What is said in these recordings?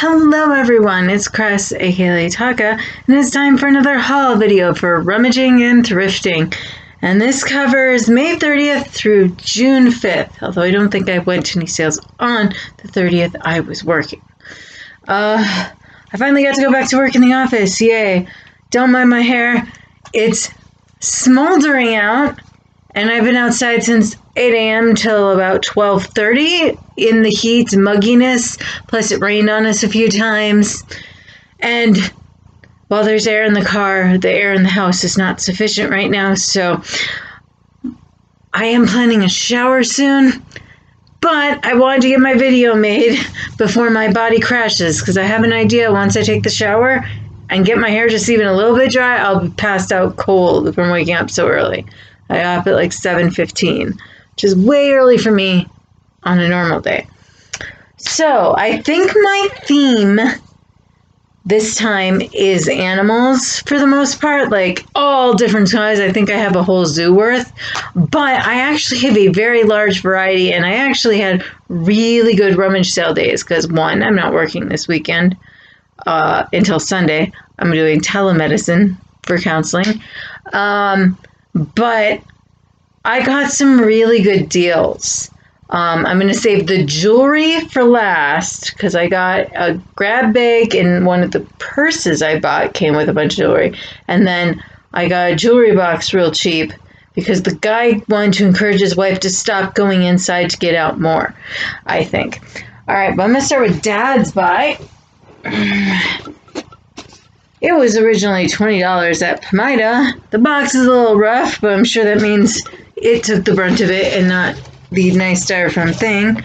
Hello everyone, it's Cress, aka Lady Taka, and it's time for another haul video for Rummaging and Thrifting. And this covers May 30th through June 5th, although I don't think I went to any sales on the 30th. I was working. I finally got to go back to work in the office, yay. Don't mind my hair, it's smoldering out, and I've been outside since 8 a.m. till about 12:30 in the heat, mugginess, plus it rained on us a few times. And while there's air in the car, the air in the house is not sufficient right now, so I am planning a shower soon. But I wanted to get my video made before my body crashes, because I have an idea once I take the shower and get my hair just even a little bit dry, I'll be passed out cold from waking up so early. I got up at like 7:15, which is way early for me on a normal day. So I think my theme this time is animals for the most part, like all different kinds. I think I have a whole zoo worth, but I actually have a very large variety, and I actually had really good rummage sale days because one, I'm not working this weekend until Sunday. I'm doing telemedicine for counseling. But I got some really good deals. I'm going to save the jewelry for last because I got a grab bag, and one of the purses I bought came with a bunch of jewelry. And then I got a jewelry box real cheap because the guy wanted to encourage his wife to stop going inside to get out more, I think. All right, but I'm going to start with Dad's buy. It was originally $20 at Pomida. The box is a little rough, but I'm sure that means it took the brunt of it and not the nice styrofoam thing.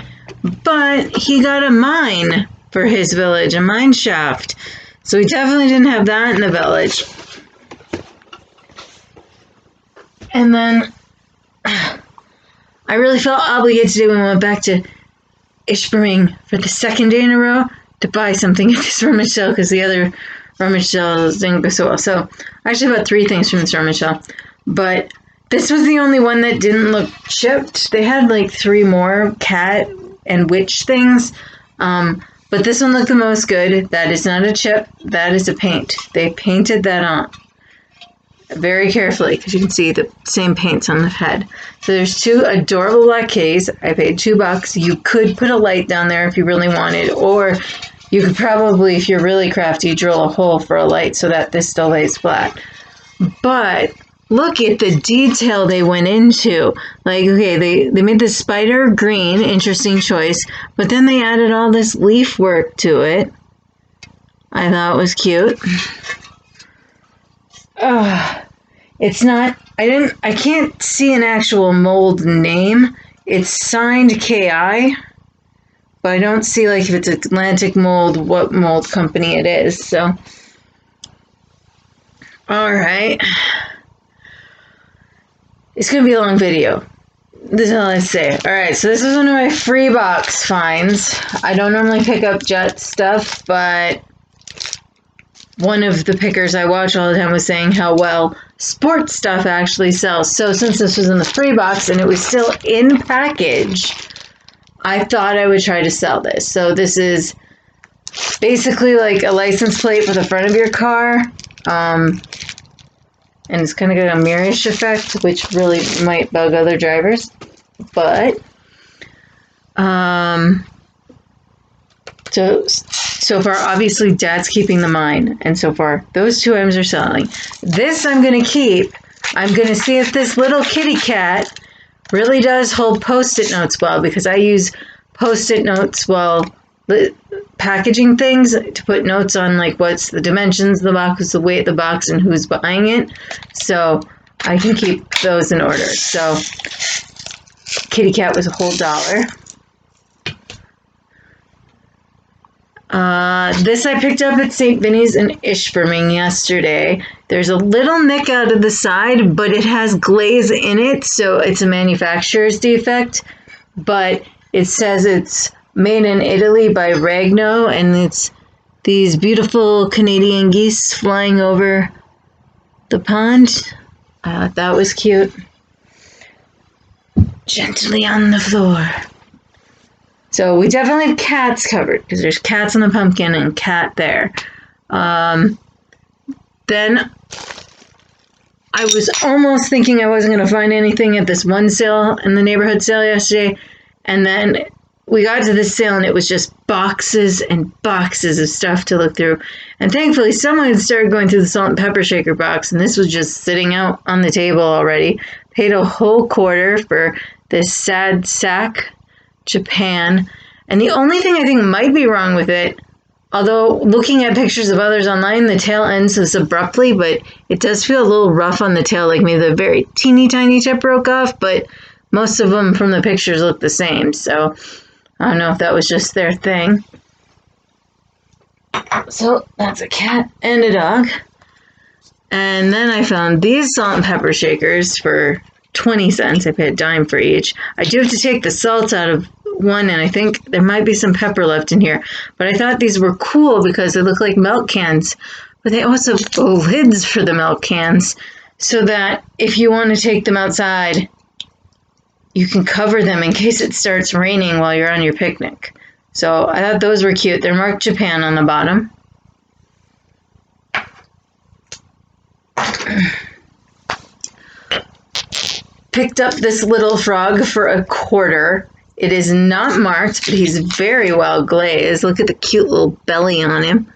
But he got a mine for his village, a mine shaft. So he definitely didn't have that in the village. And then I really felt obligated today when we went back to Ishburn for the second day in a row to buy something at this rummage sale because the other rummage sale didn't go so well. So I actually bought 3 things from this rummage sale, but this was the only one that didn't look chipped. They had like 3 more cat and witch things, but this one looked the most good. That is not a chip, that is a paint. They painted that on very carefully because you can see the same paints on the head. So there's 2 adorable black kitties. I paid $2. You could put a light down there if you really wanted, or you could probably, if you're really crafty, drill a hole for a light so that this still lays flat. But look at the detail they went into. Like, okay, they made the spider green, interesting choice, but then they added all this leaf work to it. I thought it was cute. It's not, I can't see an actual mold name. It's signed KI. But I don't see, like, if it's Atlantic Mold, what mold company it is, so. Alright. It's going to be a long video. This is all I say. Alright, so this is one of my free box finds. I don't normally pick up Jet stuff, but one of the pickers I watch all the time was saying how well sports stuff actually sells. So since this was in the free box and it was still in package, I thought I would try to sell this. So this is basically like a license plate for the front of your car. And it's kind of got a mirrorish effect, which really might bug other drivers. But, so far, obviously, Dad's keeping the mine. And so far, those 2 items are selling. This I'm going to keep. I'm going to see if this little kitty cat really does hold Post-it notes well, because I use Post-it notes while packaging things to put notes on, like, what's the dimensions of the box, the weight of the box, and who's buying it. So I can keep those in order. So kitty cat was a whole $1. This I picked up at St. Vinny's in Ishburn yesterday. There's a little nick out of the side, but it has glaze in it, so it's a manufacturer's defect. But it says it's made in Italy by Ragno, and it's these beautiful Canadian geese flying over the pond. I thought that was cute. Gently on the floor. So we definitely have cats covered because there's cats on the pumpkin and cat there. Then I was almost thinking I wasn't going to find anything at this one sale in the neighborhood sale yesterday. And then we got to this sale and it was just boxes and boxes of stuff to look through. And thankfully someone had started going through the salt and pepper shaker box, and this was just sitting out on the table already. Paid a whole quarter for this sad sack Japan. And the only thing I think might be wrong with it, although looking at pictures of others online, the tail ends this abruptly, but it does feel a little rough on the tail, like maybe the very teeny tiny tip broke off, but most of them from the pictures look the same. So I don't know if that was just their thing. So that's a cat and a dog. And then I found these salt and pepper shakers for 20 cents. I paid a dime for each. I do have to take the salt out of one, and I think there might be some pepper left in here. But I thought these were cool because they look like milk cans. But they also have lids for the milk cans so that if you want to take them outside, you can cover them in case it starts raining while you're on your picnic. So I thought those were cute. They're marked Japan on the bottom. Picked up this little frog for a quarter. It is not marked, but he's very well glazed. Look at the cute little belly on him.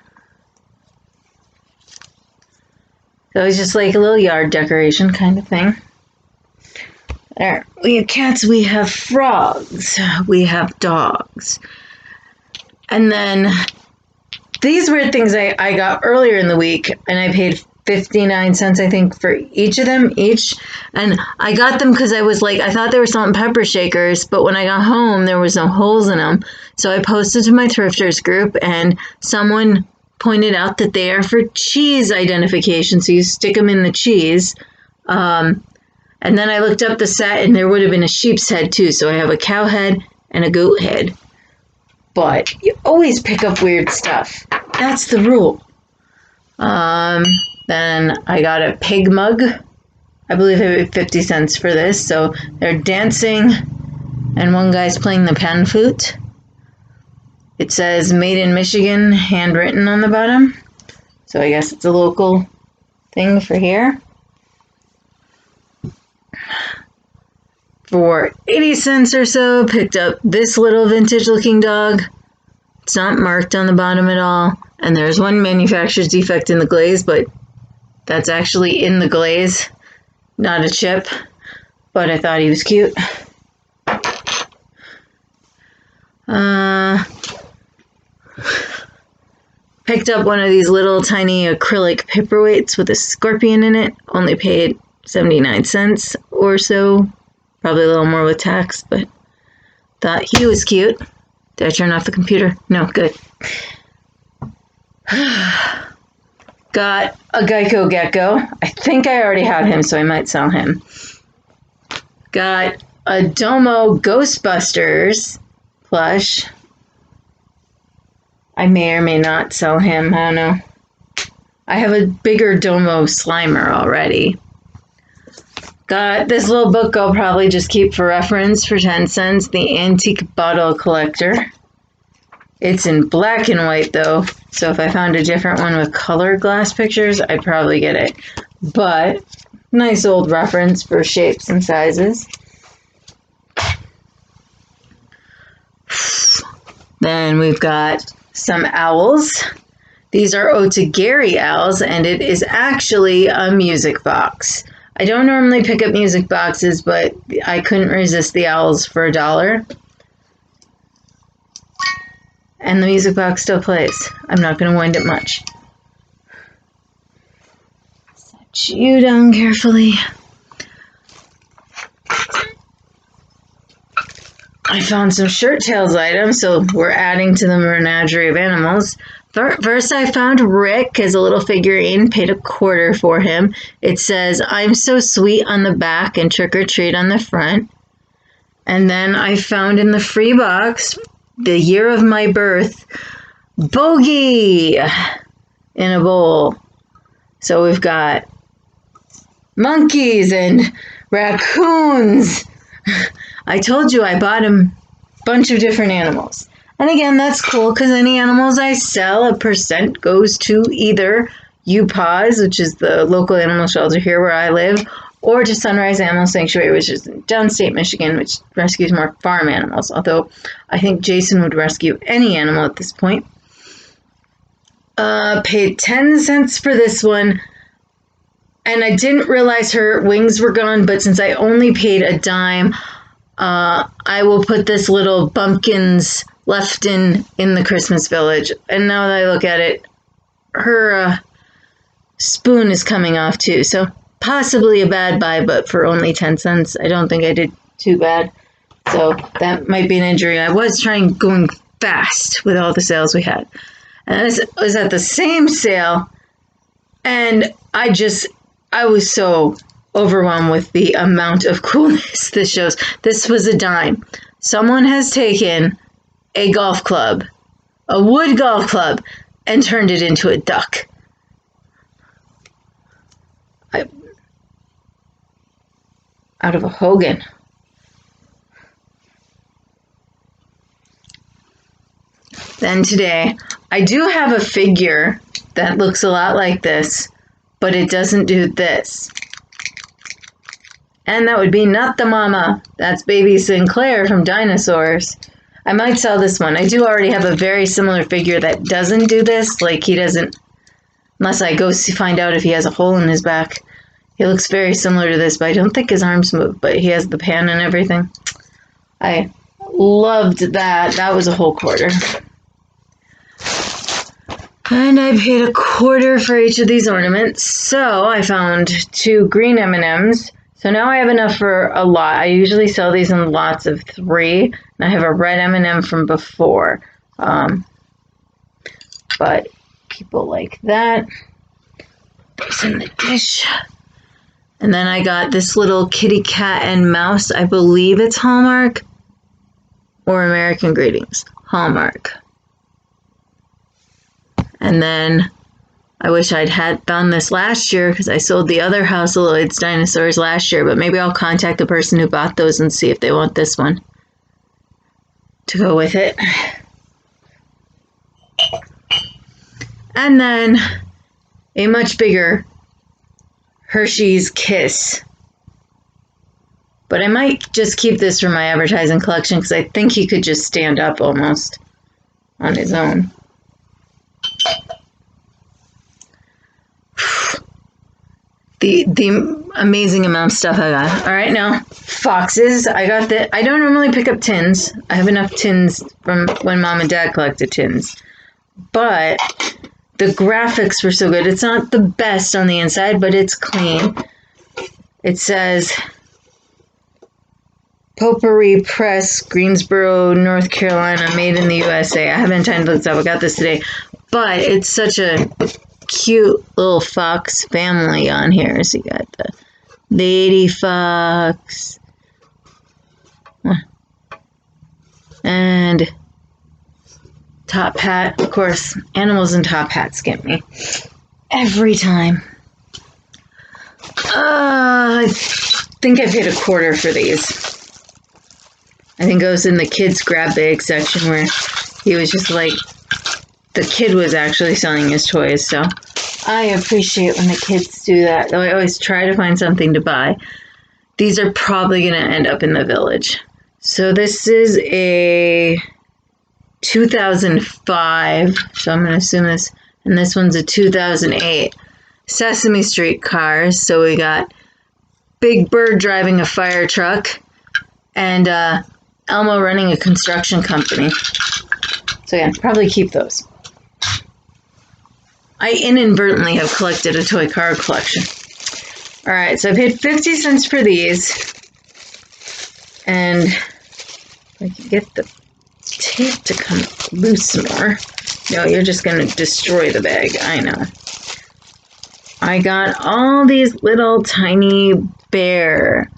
So it's just like a little yard decoration kind of thing. There, we have cats, we have frogs, we have dogs. And then these were things I got earlier in the week, and I paid 59 cents, I think, for each of them, And I got them because I was like, I thought they were salt and pepper shakers, but when I got home, there was no holes in them. So I posted to my thrifters group, and someone pointed out that they are for cheese identification. So you stick them in the cheese. And then I looked up the set, and there would have been a sheep's head too. So I have a cow head and a goat head. But you always pick up weird stuff. That's the rule. Then I got a pig mug. I believe I paid 50 cents for this. So they're dancing, and one guy's playing the pan flute. It says Made in Michigan, handwritten on the bottom. So I guess it's a local thing for here. For 80 cents or so, picked up this little vintage looking dog. It's not marked on the bottom at all. And there's one manufacturer's defect in the glaze, but that's actually in the glaze, not a chip. But I thought he was cute. Picked up one of these little tiny acrylic paperweights with a scorpion in it. Only paid 79 cents or so. Probably a little more with tax, but thought he was cute. Did I turn off the computer? No, good. Got a Geico gecko. I think I already have him, so I might sell him. Got a Domo Ghostbusters plush. I may or may not sell him. I don't know. I have a bigger Domo Slimer already. Got this little book I'll probably just keep for reference for 10 cents. The Antique Bottle Collector. It's in black and white though, so if I found a different one with color glass pictures, I'd probably get it. But nice old reference for shapes and sizes. Then we've got some owls. These are Otagiri owls, and it is actually a music box. I don't normally pick up music boxes, but I couldn't resist the owls for $1. And the music box still plays. I'm not going to wind it much. Set you down carefully. I found some shirt tails items, so we're adding to the menagerie of animals. First, I found Rick as a little figurine, paid a quarter for him. It says, "I'm so sweet" on the back and "Trick or treat" on the front. And then I found in the free box, the year of my birth, Bogey in a bowl. So we've got monkeys and raccoons. I told you I bought him bunch of different animals. And again, that's cool because any animals I sell, a percent goes to either UPAWS, which is the local animal shelter here where I live, or to Sunrise Animal Sanctuary, which is in downstate Michigan, which rescues more farm animals. Although I think Jason would rescue any animal at this point. Paid 10 cents for this one. And I didn't realize her wings were gone, but since I only paid a dime, I will put this little bumpkins left in the Christmas village. And now that I look at it, her spoon is coming off too. So possibly a bad buy, but for only 10 cents, I don't think I did too bad. So that might be an injury. I was going fast with all the sales we had. And this was at the same sale, and I was so overwhelmed with the amount of coolness this shows. This was a dime. Someone has taken a golf club, a wood golf club, and turned it into a duck. Out of a Hogan. Then today, I do have a figure that looks a lot like this, but it doesn't do this. And that would be not the mama. That's baby Sinclair from Dinosaurs. I might sell this one. I do already have a very similar figure that doesn't do this. Like, he doesn't, unless I go find out if he has a hole in his back. He looks very similar to this, but I don't think his arms move, but he has the pan and everything. I loved that. That was a whole quarter. And I paid a quarter for each of these ornaments. So I found 2 green M&Ms. So now I have enough for a lot. I usually sell these in lots of 3. And I have a red M&M from before. But people like that. Those in the dish. And then I got this little kitty cat and mouse. I believe it's Hallmark or American Greetings. Hallmark. And then I wish I'd found this last year because I sold the other House of Lloyd's Dinosaurs last year, but maybe I'll contact the person who bought those and see if they want this one to go with it. And then a much bigger Hershey's Kiss. But I might just keep this for my advertising collection because I think he could just stand up almost on his own. The amazing amount of stuff I got. All right, now foxes. I don't normally pick up tins. I have enough tins from when Mom and Dad collected tins. But the graphics were so good. It's not the best on the inside, but it's clean. It says Potpourri Press, Greensboro, North Carolina, made in the USA. I haven't had time to look this up. I got this today. But it's such a cute little fox family on here. So you got the lady fox and top hat. Of course, animals and top hats get me every time. I think I paid a quarter for these. I think I was in the kids grab bag section where he was just like, the kid was actually selling his toys, so I appreciate when the kids do that, though I always try to find something to buy. These are probably going to end up in the village. So this is a 2005, so I'm going to assume this, and this one's a 2008 Sesame Street cars. So we got Big Bird driving a fire truck and Elmo running a construction company. So yeah, probably keep those. I inadvertently have collected a toy car collection. All right, so I paid 50 cents for these. And if I can get the tape to come loose more. No, you're just going to destroy the bag. I know. I got all these little tiny bear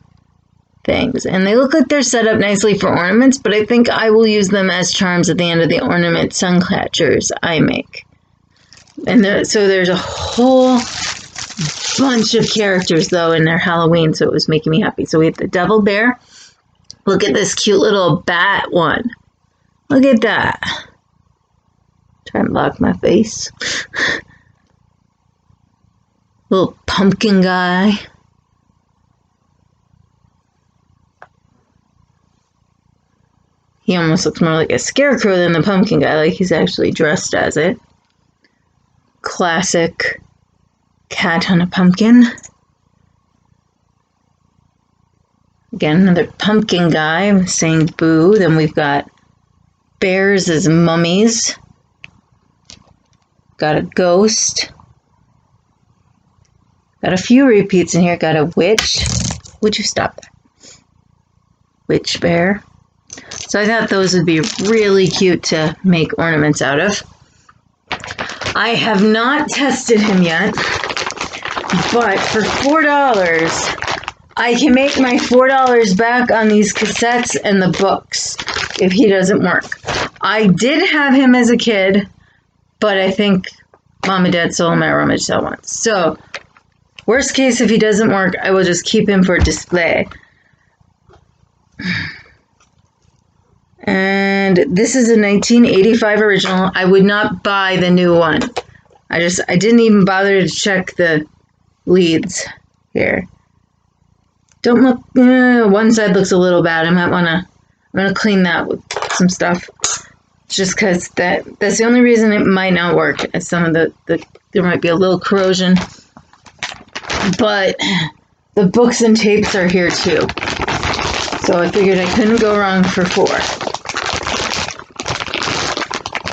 things. And they look like they're set up nicely for ornaments, but I think I will use them as charms at the end of the ornament suncatchers I make. And so there's a whole bunch of characters, though, in their Halloween, so it was making me happy. So we have the devil bear, Look at this cute little bat one. Look at that. Try and block my face. Little pumpkin guy. He almost looks more like a scarecrow than the pumpkin guy, like he's actually dressed as it. Classic cat on a pumpkin. Again, another pumpkin guy saying boo. Then we've got bears as mummies. Got a ghost. Got a few repeats in here. Got a witch. Would you stop that? Witch bear. So I thought those would be really cute to make ornaments out of. I have not tested him yet, but for $4, I can make my $4 back on these cassettes and the books if he doesn't work. I did have him as a kid, but I think Mom and Dad sold him at Rummage sale once. So, worst case, if he doesn't work, I will just keep him for display. And this is a 1985 original. I would not buy the new one. I didn't even bother to check the leads here. Don't look, one side looks a little bad. I'm gonna clean that with some stuff. Just because that's the only reason it might not work. As some of there might be a little corrosion. But the books and tapes are here too. So I figured I couldn't go wrong for $4.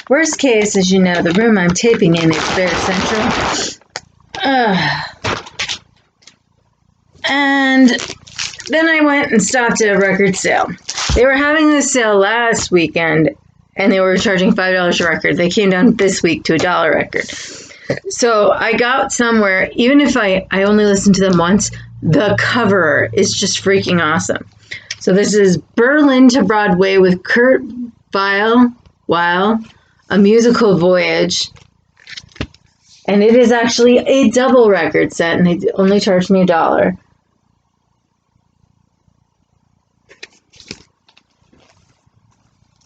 Worst case, as you know, the room I'm taping in is very central. And then I went and stopped at a record sale. They were having this sale last weekend, and they were charging $5 a record. They came down this week to $1 record. So I got somewhere, even if I only listened to them once, the cover is just freaking awesome. So this is Berlin to Broadway with Kurt Weill, A Musical Voyage. And it is actually a double record set, and they only charged me $1.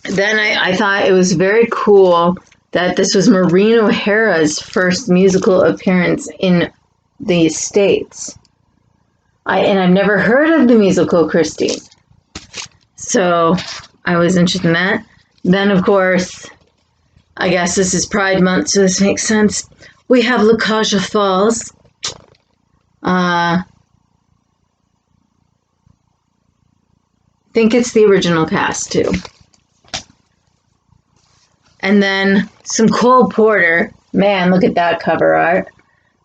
Then I thought it was very cool that this was Maureen O'Hara's first musical appearance in the States. I've never heard of the musical Christine. So I was interested in that. Then, of course, I guess this is Pride Month, so this makes sense. We have La Caja Falls. I think it's the original cast, too. And then some Cole Porter. Man, look at that cover art.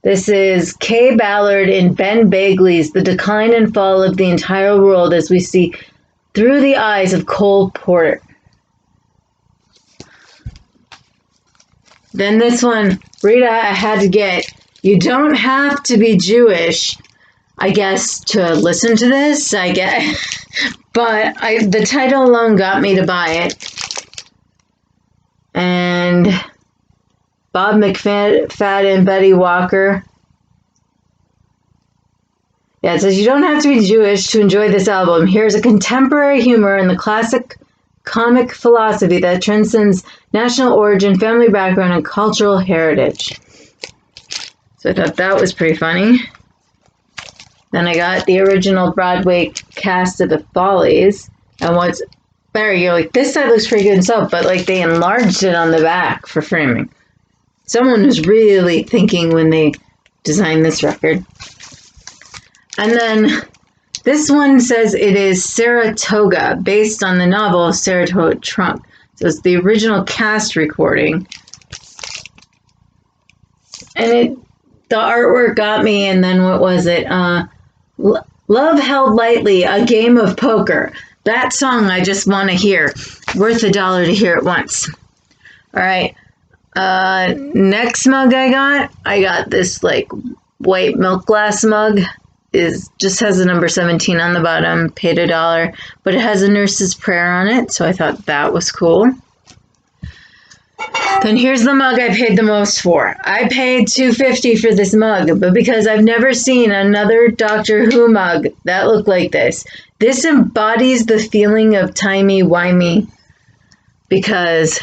This is Kay Ballard and Ben Bagley's The Decline and Fall of the Entire World as we see through the eyes of Cole Porter. Then this one, Rita, I had to get. You don't have to be Jewish, I guess, to listen to this, I guess. But the title alone got me to buy it. And Bob McFadden and Betty Walker. Yeah, it says you don't have to be Jewish to enjoy this album. Here's a contemporary humor in the classic comic philosophy that transcends national origin, family background, and cultural heritage. So I thought that was pretty funny. Then I got the original Broadway cast of The Follies. And what's better, you're like, this side looks pretty good and stuff, but like they enlarged it on the back for framing. Someone was really thinking when they designed this record. And then this one says it is Saratoga, based on the novel Saratoga Trunk. So it's the original cast recording. And the artwork got me, and then what was it? Love Held Lightly, A Game of Poker. That song I just want to hear. Worth $1 to hear it once. All right. Next mug I got this like white milk glass mug. Just has the number 17 on the bottom, paid $1, but it has a nurse's prayer on it, so I thought that was cool. Then here's the mug I paid the most for. I paid $2.50 for this mug, but because I've never seen another Doctor Who mug that looked like this. This embodies the feeling of timey-wimey. Because,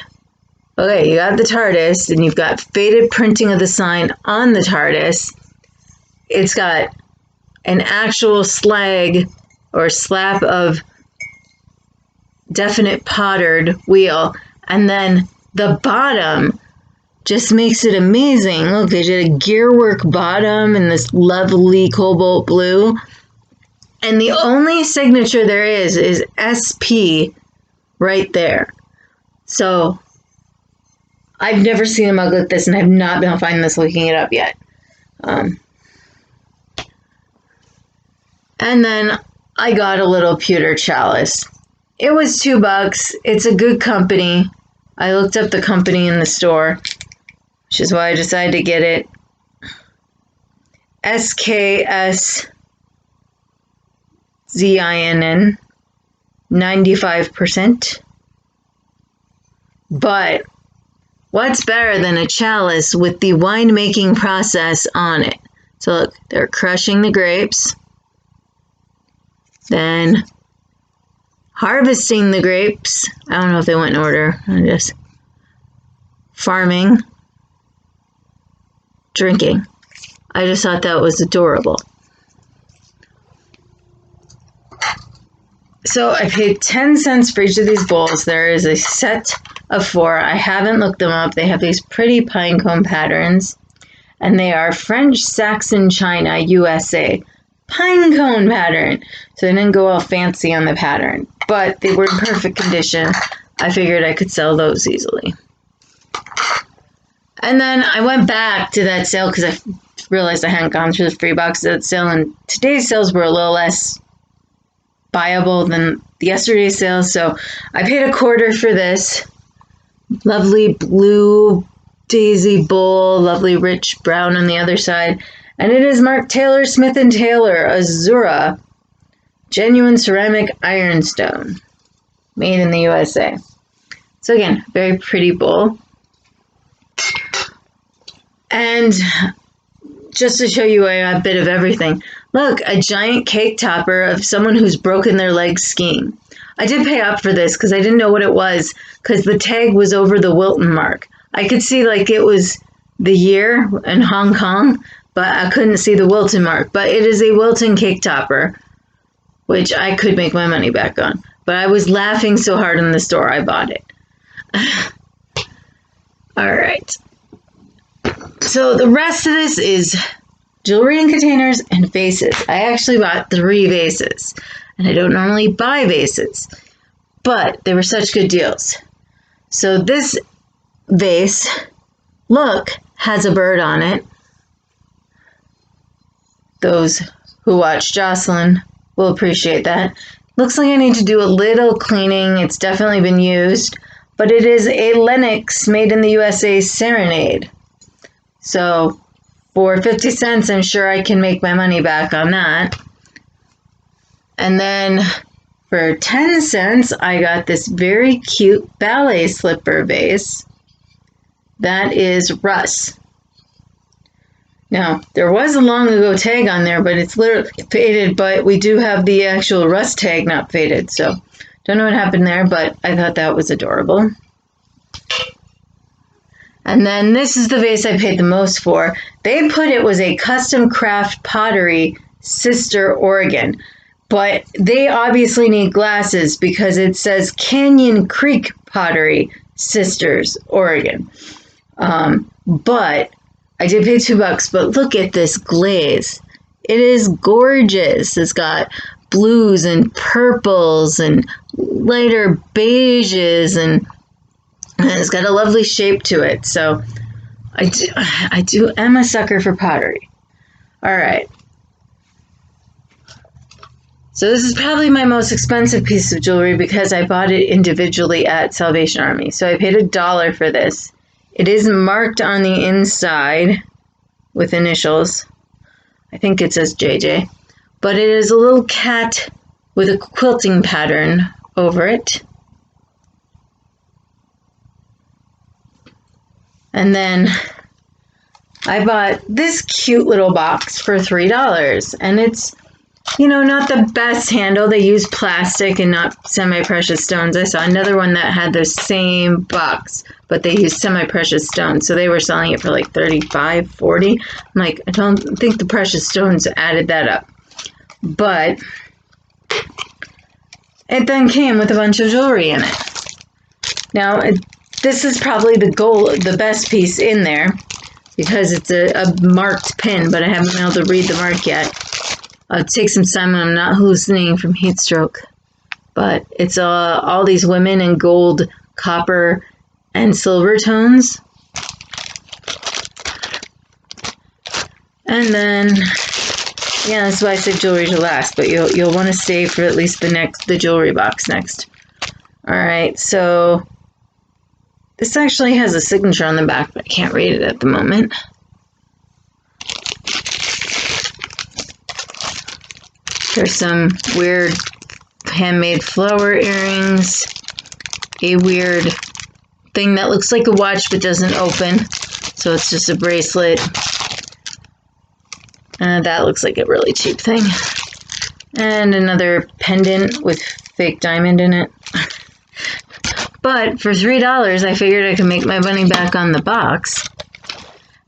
okay, you got the TARDIS, and you've got faded printing of the sign on the TARDIS. It's got an actual slag or slab of definite pottered wheel, and then the bottom just makes it amazing. Look, they did a gearwork bottom in this lovely cobalt blue, and the only signature there is SP right there. So I've never seen a mug like this, and I've not been able to find this looking it up yet. And then I got a little Pewter Chalice. It was $2. It's a good company. I looked up the company in the store, which is why I decided to get it. SKSZINN, 95%. But what's better than a chalice with the winemaking process on it? So look, they're crushing the grapes, then harvesting the grapes. I don't know if they went in order. I'm just farming, drinking. I just thought that was adorable. So I paid 10 cents for each of these bowls. There is a set of 4. I haven't looked them up. They have these pretty pine cone patterns, and they are French Saxon China, USA. Pine cone pattern. So they didn't go all fancy on the pattern, but they were in perfect condition. I figured I could sell those easily. And then I went back to that sale because I realized I hadn't gone through the free box at that sale, and today's sales were a little less buyable than yesterday's sales. So I paid $0.25 for this lovely blue daisy bowl, lovely rich brown on the other side. And it is marked Taylor Smith & Taylor Azura Genuine Ceramic Ironstone, made in the USA. So again, very pretty bowl. And just to show you a bit of everything, look, a giant cake topper of someone who's broken their leg skiing. I did pay up for this because I didn't know what it was, because the tag was over the Wilton mark. I could see like it was the year in Hong Kong, but I couldn't see the Wilton mark. But it is a Wilton cake topper, which I could make my money back on. But I was laughing so hard in the store, I bought it. All right. So the rest of this is jewelry in containers and vases. I actually bought 3 vases, and I don't normally buy vases, but they were such good deals. So this vase, look, has a bird on it. Those who watch Jocelyn will appreciate that. Looks like I need to do a little cleaning. It's definitely been used, but it is a Lenox made in the USA Serenade. So for 50 cents, I'm sure I can make my money back on that. And then for 10 cents, I got this very cute ballet slipper vase. That is Russ. Now, there was a long ago tag on there, but it's literally faded, but we do have the actual Russ tag not faded, so don't know what happened there, but I thought that was adorable. And then this is the vase I paid the most for. They put it was a custom craft pottery, Sister, Oregon, but they obviously need glasses because it says Canyon Creek Pottery, Sisters, Oregon. But I did pay $2, but look at this glaze. It is gorgeous. It's got blues and purples and lighter beiges, and it's got a lovely shape to it. So I am a sucker for pottery. All right. So this is probably my most expensive piece of jewelry because I bought it individually at Salvation Army. So I paid $1 for this. It is marked on the inside with initials. I think it says JJ. But it is a little cat with a quilting pattern over it. And then I bought this cute little box for $3. And it's, you know, not the best handle. They use plastic and not semi-precious stones. I saw another one that had the same box, but they used semi-precious stones. So they were selling it for like $35, $40. I'm like, I don't think the precious stones added that up. But it then came with a bunch of jewelry in it. Now, this is probably the best piece in there because it's a marked pin, but I haven't been able to read the mark yet. It takes some time when I'm not hallucinating from heat stroke. But it's all these women in gold, copper, and silver tones. And then, yeah, that's why I said jewelry to last, but you'll want to stay for at least the jewelry box next. All right, so this actually has a signature on the back, but I can't read it at the moment. There's some weird handmade flower earrings, a weird thing that looks like a watch but doesn't open, so it's just a bracelet. That looks like a really cheap thing. And another pendant with fake diamond in it. But for $3, I figured I could make my money back on the box.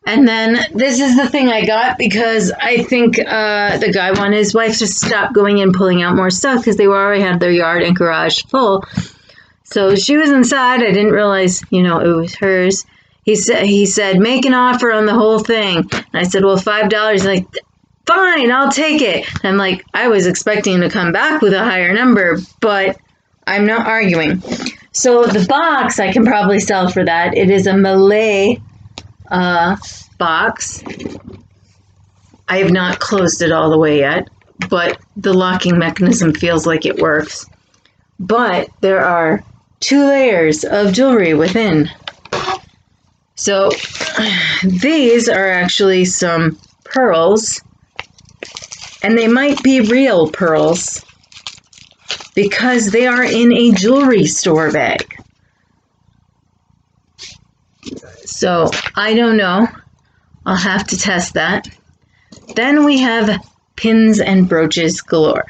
And then this is the thing I got because I think the guy wanted his wife to stop going in pulling out more stuff because they already had their yard and garage full. So she was inside. I didn't realize, you know, it was hers. He said, make an offer on the whole thing. And I said, well, $5. Like, fine, I'll take it. And I'm like, I was expecting to come back with a higher number, but I'm not arguing. So the box I can probably sell for that. It is a Malay box. I have not closed it all the way yet, but the locking mechanism feels like it works. But there are 2 layers of jewelry within. So these are actually some pearls, and they might be real pearls because they are in a jewelry store bag. So I don't know. I'll have to test that. Then we have pins and brooches galore.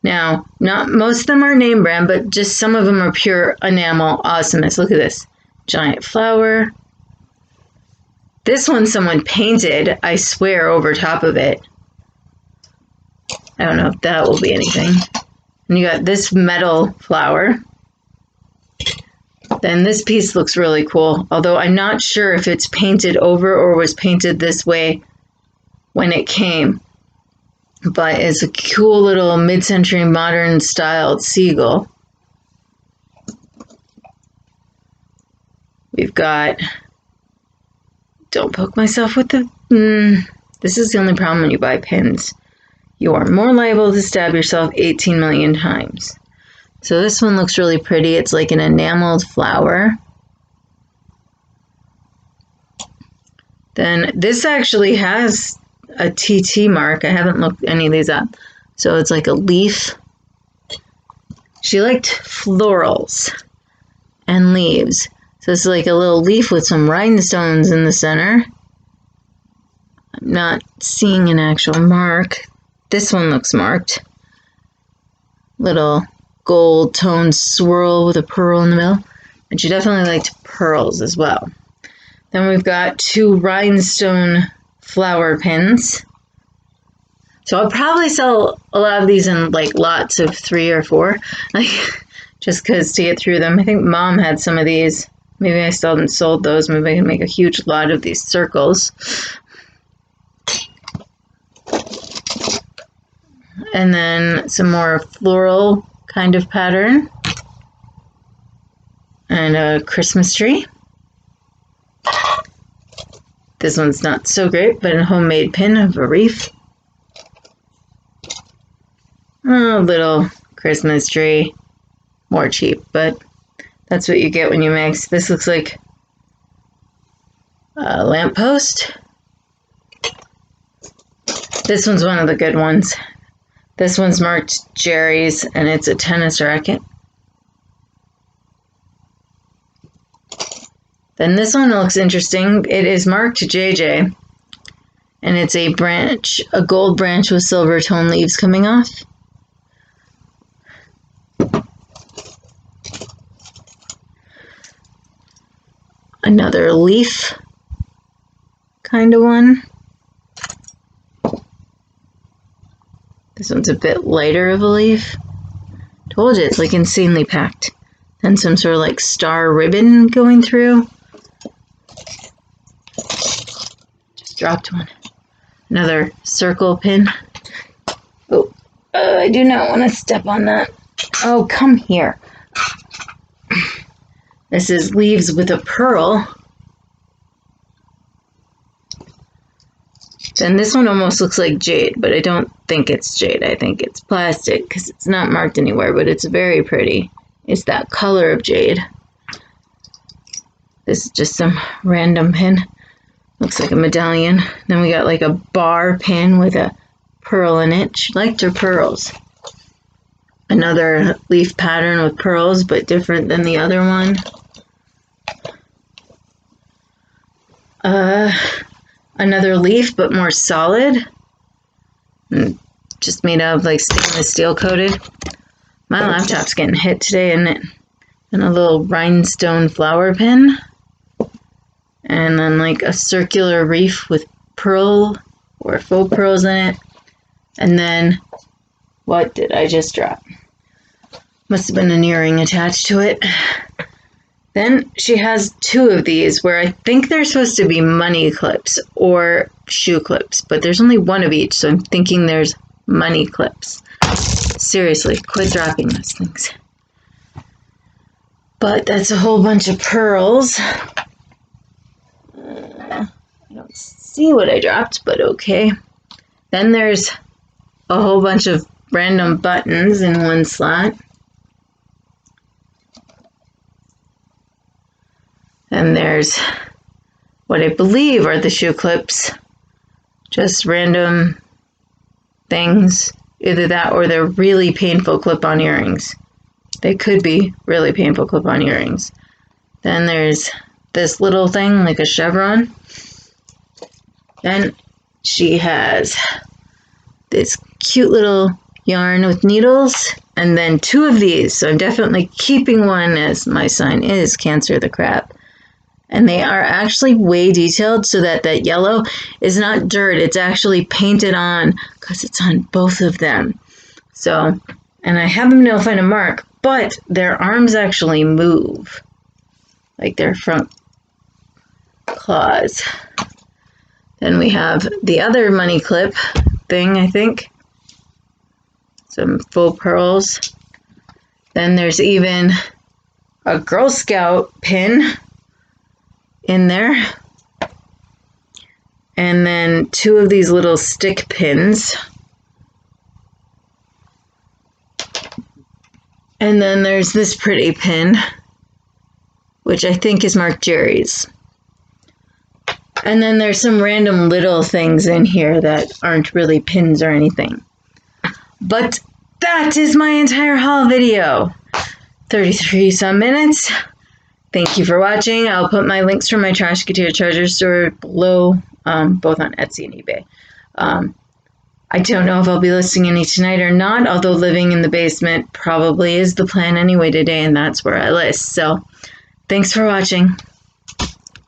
Now, not most of them are name brand, but just some of them are pure enamel awesomeness. Look at this. Giant flower. This one someone painted, I swear, over top of it. I don't know if that will be anything. And you got this metal flower. Then this piece looks really cool, although I'm not sure if it's painted over or was painted this way when it came. But it's a cool little mid-century modern styled seagull. We've got, don't poke myself with the, this is the only problem when you buy pins. You are more liable to stab yourself 18 million times. So this one looks really pretty. It's like an enameled flower. Then this actually has a TT mark. I haven't looked any of these up. So it's like a leaf. She liked florals and leaves. So it's like a little leaf with some rhinestones in the center. I'm not seeing an actual mark. This one looks marked. Little gold toned swirl with a pearl in the middle. And she definitely liked pearls as well. Then we've got 2 rhinestone flower pins. So I'll probably sell a lot of these in like lots of 3 or 4. Like, just because to get through them. I think Mom had some of these. Maybe I still haven't sold those. Maybe I can make a huge lot of these circles. And then some more floral kind of pattern. And a Christmas tree. This one's not so great, but a homemade pin of a wreath. A little Christmas tree. More cheap, but that's what you get when you mix. This looks like a lamppost. This one's one of the good ones. This one's marked Jerry's, and it's a tennis racket. Then this one looks interesting. It is marked JJ. And it's a branch, a gold branch with silver tone leaves coming off. Another leaf kind of one. This one's a bit lighter of a leaf. Told you, it's like insanely packed. Then some sort of like star ribbon going through. Just dropped one. Another circle pin. Oh, I do not want to step on that. Oh, come here. This is leaves with a pearl. Then this one almost looks like jade, but I don't think it's jade. I think it's plastic because it's not marked anywhere, but it's very pretty. It's that color of jade. This is just some random pin. Looks like a medallion. Then we got like a bar pin with a pearl in it. She liked her pearls. Another leaf pattern with pearls, but different than the other one. Another leaf, but more solid. Just made out of like stainless steel coated. My laptop's getting hit today, isn't it? And a little rhinestone flower pin. And then like a circular reef with pearl or faux pearls in it. And then, what did I just drop? Must have been an earring attached to it. Then she has two of these where I think they're supposed to be money clips or shoe clips, but there's only one of each, so I'm thinking there's money clips. Seriously, quit dropping those things. But that's a whole bunch of pearls. I don't see what I dropped, but okay. Then there's a whole bunch of random buttons in one slot. And there's what I believe are the shoe clips. Just random things. Either that or they're really painful clip-on earrings. They could be really painful clip-on earrings. Then there's this little thing like a chevron. Then she has this cute little yarn with needles. And then two of these. So I'm definitely keeping one as my sign is Cancer the Crab. And they are actually way detailed so that that yellow is not dirt. It's actually painted on because it's on both of them. So, and I haven't been able to find a mark, but their arms actually move. Like their front claws. Then we have the other money clip thing, I think. Some faux pearls. Then there's even a Girl Scout pin in there. And then two of these little stick pins. And then there's this pretty pin, which I think is marked Jerry's. And then there's some random little things in here that aren't really pins or anything. But that is my entire haul video. 33 some minutes. Thank you for watching. I'll put my links for my Trashketeer treasure store below, both on Etsy and eBay. I don't know if I'll be listing any tonight or not, although living in the basement probably is the plan anyway today, and that's where I list. So, thanks for watching.